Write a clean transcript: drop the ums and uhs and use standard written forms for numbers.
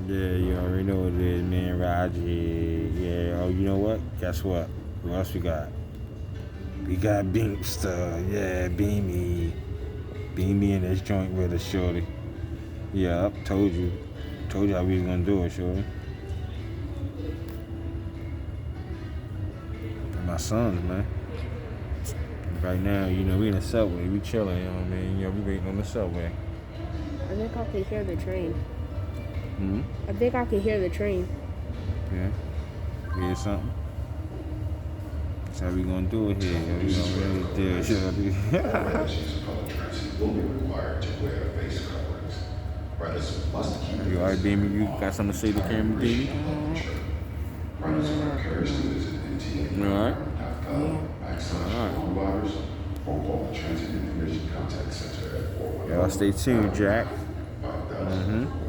Yeah, you already know what it is, man. Roger. Yeah. Oh, you know what? Guess what? Who else we got? We got Beamster. Yeah, Beamy. Beamy in this joint with us, shorty. Yup, told you. Told you how we was gonna do it, shorty. And my sons, man. Right now, we in the subway. We chilling, you know what I mean? We waiting on the subway. I think I can hear the train. Hmm? I think I can hear the train. Yeah. Hear something? That's how we gonna do it here. We gonna really do it, shorty. Will be required to wear face coverings. Runners must keep You alright, Beamy? You got something to say to the camera, Beamy? Runners are encouraged to visit Alright. NTA.gov/coronavirus or call the Transit Information Contact Center at 410. Y'all stay tuned, Jack. 5000.